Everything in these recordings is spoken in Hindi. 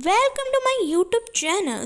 Welcome to my YouTube channel.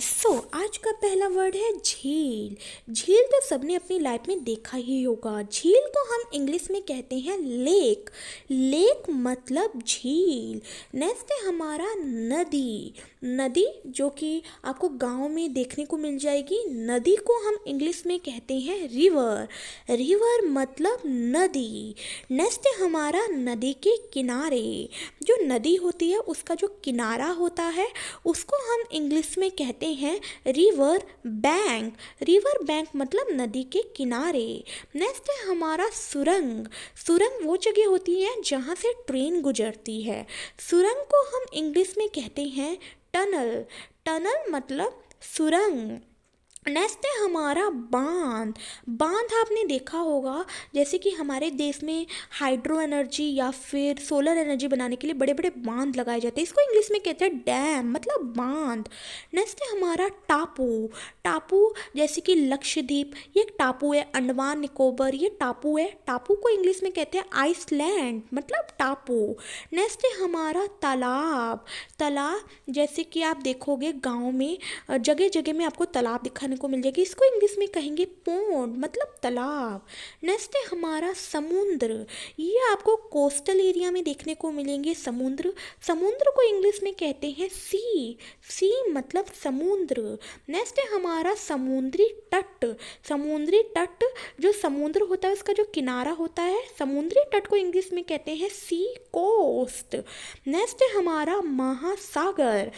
आज का पहला वर्ड है झील। झील तो सबने अपनी लाइफ में देखा ही होगा। झील को हम इंग्लिश में कहते हैं लेक। लेक मतलब झील। नेक्स्ट है हमारा नदी। नदी जो कि आपको गांव में देखने को मिल जाएगी। नदी को हम इंग्लिश में कहते हैं रिवर। रिवर मतलब नदी। नेक्स्ट है हमारा नदी के किनारे। जो नदी होती है उसका जो किनारा होता है उसको हम इंग्लिश में कहते हैं रिवर बैंक। रिवर बैंक मतलब नदी के किनारे। नेक्स्ट है हमारा सुरंग। सुरंग वो जगह होती है जहाँ से ट्रेन गुजरती है। सुरंग को हम इंग्लिश में कहते हैं टनल। टनल मतलब सुरंग। नेक्स्ट है हमारा बांध। बांध आपने देखा होगा जैसे कि हमारे देश में हाइड्रो एनर्जी या फिर सोलर एनर्जी बनाने के लिए बड़े बड़े बांध लगाए जाते हैं। इसको इंग्लिश में कहते हैं डैम मतलब बांध। नेक्स्ट है हमारा टापू। टापू जैसे कि लक्षद्वीप ये एक टापू है। अंडमान निकोबार ये टापू है। टापू को इंग्लिश में कहते हैं आइसलैंड मतलब टापू। नेक्स्ट है हमारा तालाब। तालाब जैसे कि आप देखोगे गाँव में जगह जगह में आपको तालाब दिखाने को मिल जाएगी। इसको इंग्लिश में कहेंगे पोंड मतलब तालाब। नेक्स्ट है हमारा समुद्र। ये आपको कोस्टल एरिया में देखने को मिलेंगे समुद्र। समुद्र को इंग्लिश में कहते हैं सी। सी मतलब समुद्र। नेक्स्ट है हमारा समुद्री तट। समुद्री तट जो समुद्र होता है उसका जो किनारा होता है समुद्री तट को इंग्लिश में कहते हैं सी कोस्ट। नेक्स्ट है हमारा महासागर।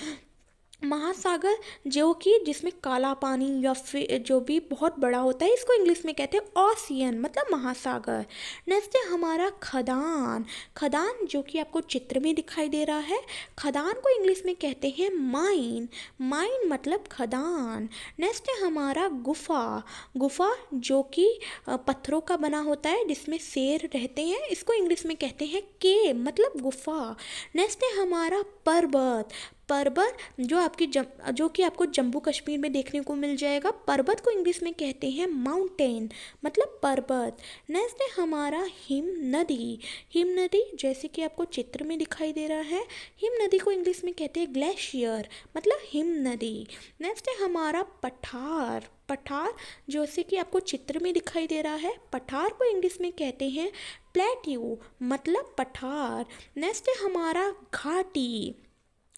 महासागर जो कि जिसमें काला पानी या फिर जो भी बहुत बड़ा होता है इसको इंग्लिश में कहते हैं ओशियन मतलब महासागर। नेक्स्ट है हमारा खदान। खदान जो कि आपको चित्र में दिखाई दे रहा है। खदान को इंग्लिश में कहते हैं माइन। माइन मतलब खदान। नेक्स्ट है हमारा गुफा। गुफा जो कि पत्थरों का बना होता है जिसमें शेर रहते हैं। इसको इंग्लिश में कहते हैं केव मतलब गुफा। नेक्स्ट है हमारा पर्वत। पर्वत जो कि आपको जम्मू कश्मीर में देखने को मिल जाएगा। पर्वत को इंग्लिश में कहते हैं माउंटेन मतलब पर्वत। नेक्स्ट है हमारा हिम नदी। हिम नदी जैसे कि आपको चित्र में दिखाई दे रहा है। हिम नदी को इंग्लिश में कहते हैं ग्लेशियर मतलब हिम नदी। नेक्स्ट है हमारा पठार। पठार जैसे कि आपको चित्र में दिखाई दे रहा है। पठार को इंग्लिश में कहते हैं प्लेट्यू मतलब पठार। नेक्स्ट है हमारा घाटी।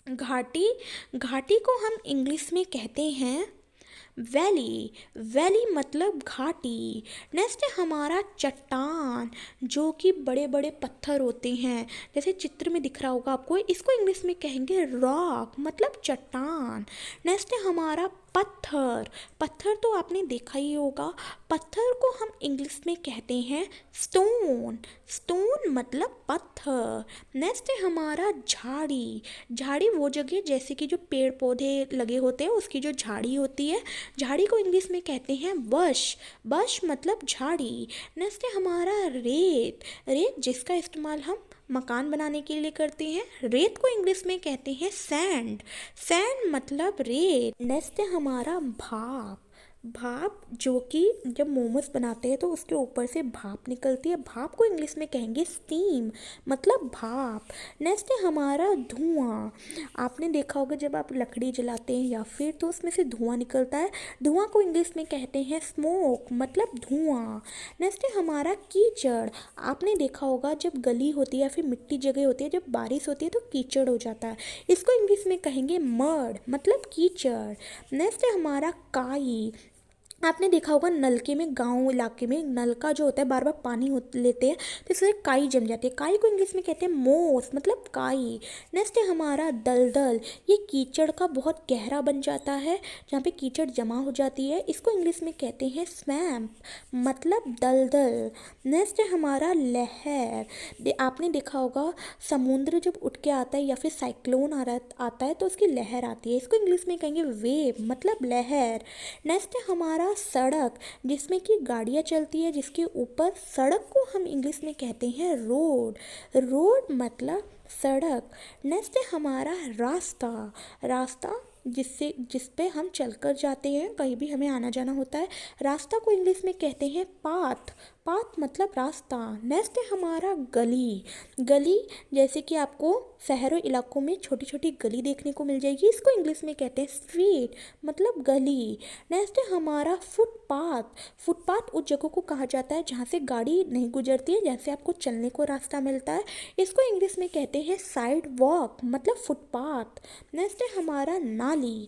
घाटी घाटी को हम इंग्लिश में कहते हैं वैली। वैली मतलब घाटी। नेक्स्ट है हमारा चट्टान जो कि बड़े बड़े पत्थर होते हैं जैसे चित्र में दिख रहा होगा आपको। इसको इंग्लिश में कहेंगे रॉक मतलब चट्टान। नेक्स्ट है हमारा पत्थर। पत्थर तो आपने देखा ही होगा। पत्थर को हम इंग्लिश में कहते हैं स्टोन। स्टोन मतलब पत्थर। नेक्स्ट है हमारा झाड़ी। झाड़ी वो जगह जैसे कि जो पेड़ पौधे लगे होते हैं उसकी जो झाड़ी होती है। झाड़ी को इंग्लिश में कहते हैं बश। बश मतलब झाड़ी। नेक्स्ट है हमारा रेत। रेत जिसका इस्तेमाल हम मकान बनाने के लिए करते हैं। रेत को इंग्लिश में कहते हैं सैंड। सैंड मतलब रेत। नेक्स्ट है हमारा भाप। भाप जो कि जब मोमोज बनाते हैं तो उसके ऊपर से भाप निकलती है। भाप को इंग्लिश में कहेंगे स्टीम मतलब भाप। नेक्स्ट है हमारा धुआं। आपने देखा होगा जब आप लकड़ी जलाते हैं या फिर तो उसमें से धुआं निकलता है। धुआं को इंग्लिश में कहते हैं स्मोक मतलब धुआं। नेक्स्ट है हमारा कीचड़। आपने देखा होगा जब गली होती है या फिर मिट्टी जगह होती है जब बारिश होती है तो कीचड़ हो जाता है। इसको इंग्लिश में कहेंगे मड मतलब कीचड़। नेक्स्ट है हमारा काई। आपने देखा होगा नलके में गांव इलाके में नलका जो होता है बार बार पानी लेते हैं तो इससे काई जम जाती है। काई को इंग्लिश में कहते हैं मोस मतलब काई। नेक्स्ट है हमारा दलदल। ये कीचड़ का बहुत गहरा बन जाता है जहाँ पे कीचड़ जमा हो जाती है। इसको इंग्लिश में कहते हैं स्वैम्प मतलब दलदल। नेक्स्ट है हमारा लहर। आपने देखा होगा समुद्र जब उठ के आता है या फिर साइक्लोन आता है तो उसकी लहर आती है। इसको इंग्लिश में कहेंगे वेव मतलब लहर। नेक्स्ट है हमारा सड़क जिसमें कि गाड़ियाँ चलती है जिसके ऊपर। सड़क को हम इंग्लिश में कहते हैं रोड। रोड मतलब सड़क। नेक्स्ट है हमारा रास्ता। रास्ता जिस पे हम चलकर जाते हैं कहीं भी हमें आना जाना होता है। रास्ता को इंग्लिश में कहते हैं पाथ। पाथ मतलब रास्ता। नेक्स्ट है हमारा गली। गली जैसे कि आपको शहरों इलाकों में छोटी छोटी गली देखने को मिल जाएगी, इसको इंग्लिश में कहते हैं स्ट्रीट मतलब गली। नेक्स्ट है हमारा फुटपाथ। फुटपाथ उस जगह को कहा जाता है जहाँ से गाड़ी नहीं गुजरती है, जैसे आपको चलने को रास्ता मिलता है, इसको इंग्लिश में कहते हैं साइड वॉक मतलब फुटपाथ। नेक्स्ट है हमारा नाली।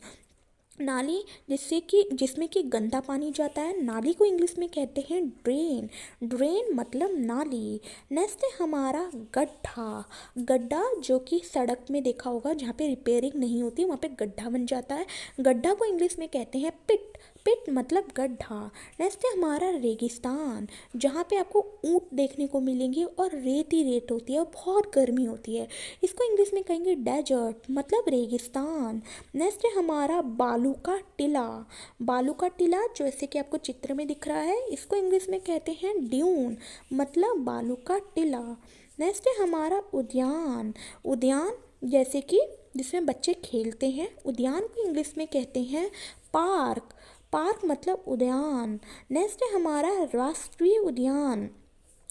नाली जिसमें कि गंदा पानी जाता है, नाली को इंग्लिश में कहते हैं ड्रेन। ड्रेन मतलब नाली। नेक्स्ट है हमारा गड्ढा। गड्ढा जो कि सड़क में देखा होगा जहाँ पे रिपेयरिंग नहीं होती, वहाँ पे गड्ढा बन जाता है, गड्ढा को इंग्लिश में कहते हैं पिट। पिट मतलब गड्ढा। नेक्स्ट है हमारा रेगिस्तान, जहाँ पे आपको ऊंट देखने को मिलेंगे और रेत ही रेत होती है और बहुत गर्मी होती है, इसको इंग्लिश में कहेंगे डेजर्ट मतलब रेगिस्तान। नेक्स्ट है हमारा बालू का टीला। बालू का टीला जैसे कि आपको चित्र में दिख रहा है, इसको इंग्लिश में कहते हैं ड्यून मतलब बालू का टीला। नेक्स्ट है हमारा उद्यान। उद्यान जैसे कि जिसमें बच्चे खेलते हैं, उद्यान को इंग्लिश में कहते हैं पार्क। पार्क मतलब उद्यान। नेक्स्ट है हमारा राष्ट्रीय उद्यान।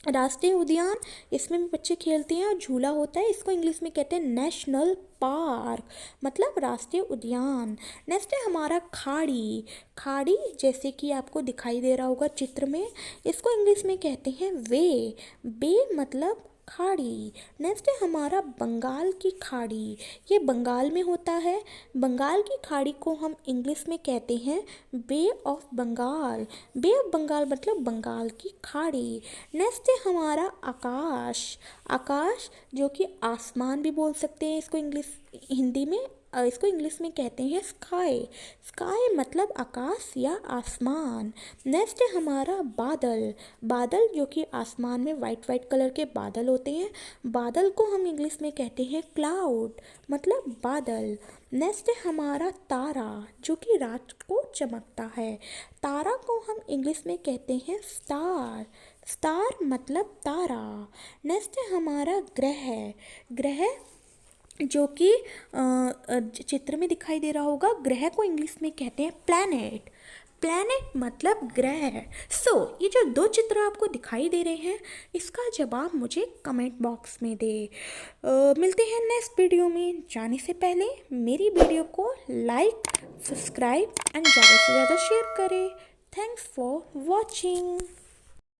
राष्ट्रीय उद्यान इसमें भी बच्चे खेलते हैं और झूला होता है, इसको इंग्लिश में कहते हैं नेशनल पार्क मतलब राष्ट्रीय उद्यान। नेक्स्ट है हमारा खाड़ी। खाड़ी जैसे कि आपको दिखाई दे रहा होगा चित्र में, इसको इंग्लिश में कहते हैं वे। बे मतलब खाड़ी। नेक्स्ट है हमारा बंगाल की खाड़ी। ये बंगाल में होता है, बंगाल की खाड़ी को हम इंग्लिश में कहते हैं bay of Bengal. Bay of Bengal मतलब बंगाल की खाड़ी। नेक्स्ट है हमारा आकाश। आकाश जो कि आसमान भी बोल सकते हैं, इसको हिंदी में इसको इंग्लिश में कहते हैं स्काई। स्काई मतलब आकाश या आसमान। नेक्स्ट है हमारा बादल। बादल जो कि आसमान में वाइट वाइट कलर के बादल होते हैं, बादल को हम इंग्लिश में कहते हैं क्लाउड मतलब बादल। नेक्स्ट है हमारा तारा जो कि रात को चमकता है, तारा को हम इंग्लिश में कहते हैं स्टार। स्टार मतलब तारा। नेक्स्ट है हमारा ग्रह। ग्रह जो कि चित्र में दिखाई दे रहा होगा, ग्रह को इंग्लिश में कहते हैं प्लैनेट। प्लैनेट मतलब ग्रह। ये जो दो चित्र आपको दिखाई दे रहे हैं, इसका जवाब मुझे कमेंट बॉक्स में दे। मिलते हैं नेक्स्ट वीडियो में। जाने से पहले मेरी वीडियो को लाइक, सब्सक्राइब एंड ज़्यादा से ज़्यादा शेयर करें। Thanks for watching.